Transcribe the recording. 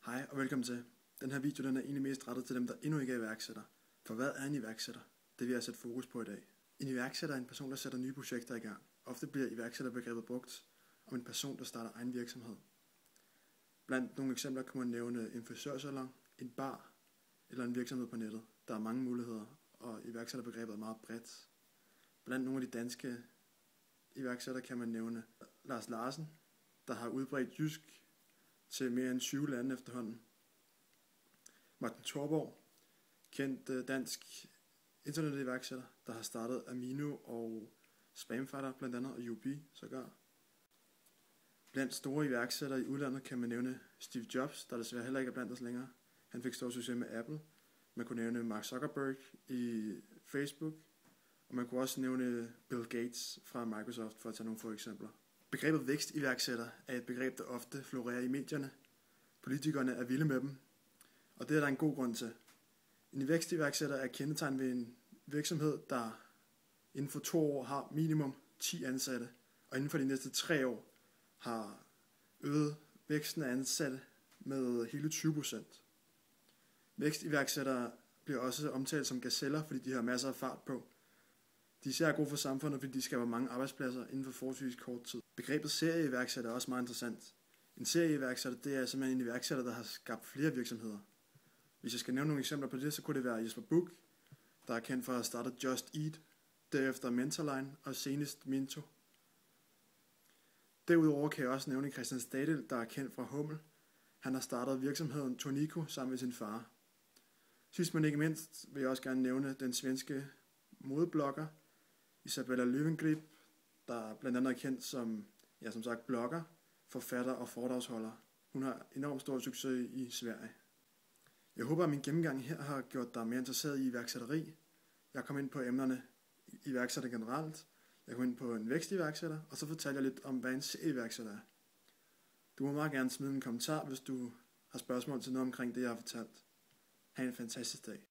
Hej og velkommen til. Den her video den er egentlig mest rettet til dem, der endnu ikke er iværksætter. For hvad er en iværksætter? Det vil jeg sætte fokus på i dag. En iværksætter er en person, der sætter nye projekter i gang. Ofte bliver iværksætterbegrebet brugt om en person, der starter egen virksomhed. Blandt nogle eksempler kan man nævne en frisørsalon, en bar eller en virksomhed på nettet. Der er mange muligheder, og iværksætterbegrebet er meget bredt. Blandt nogle af de danske iværksættere kan man nævne Lars Larsen, der har udbredt jysk til mere end 20 lande efterhånden. Martin Thorborg, kendt dansk internetiværksætter, der har startet Amino og Spamfighter blandt andet, og Yubi sågar. Blandt store iværksættere i udlandet kan man nævne Steve Jobs, der desværre heller ikke er blandt os længere. Han fik stor succes med Apple. Man kunne nævne Mark Zuckerberg i Facebook, og man kunne også nævne Bill Gates fra Microsoft, for at tage nogle få eksempler. Begrebet vækstiværksætter er et begreb, der ofte florerer i medierne. Politikerne er vilde med dem, og det er der en god grund til. En vækstiværksætter er kendetegn ved en virksomhed, der inden for 2 år har minimum 10 ansatte, og inden for de næste 3 år har øget væksten af ansatte med hele 20%. Vækstiværksættere bliver også omtalt som gazeller, fordi de har masser af fart på. De er især gode for samfundet, fordi de skaber mange arbejdspladser inden for forholdsvis kort tid. Begrebet serieiværksætter er også meget interessant. En serieiværksætter, det er simpelthen en iværksætter, der har skabt flere virksomheder. Hvis jeg skal nævne nogle eksempler på det, så kunne det være Jesper Buch, der er kendt for at have startet Just Eat, derefter Mentorline og senest Minto. Derudover kan jeg også nævne Christian Stadil, der er kendt fra Hummel. Han har startet virksomheden Tonico sammen med sin far. Sidst men ikke mindst vil jeg også gerne nævne den svenske modeblogger Isabella Löwengrip, der blandt andet er kendt som blogger, forfatter og foredragsholder. Hun har enormt stor succes i Sverige. Jeg håber, at min gennemgang her har gjort dig mere interesseret i iværksætteri. Jeg kom ind på emnerne iværksætter generelt. Jeg kom ind på en vækstiværksætter, og så fortalte jeg lidt om, hvad en serieiværksætter er. Du må meget gerne smide en kommentar, hvis du har spørgsmål til noget omkring det, jeg har fortalt. Ha' en fantastisk dag.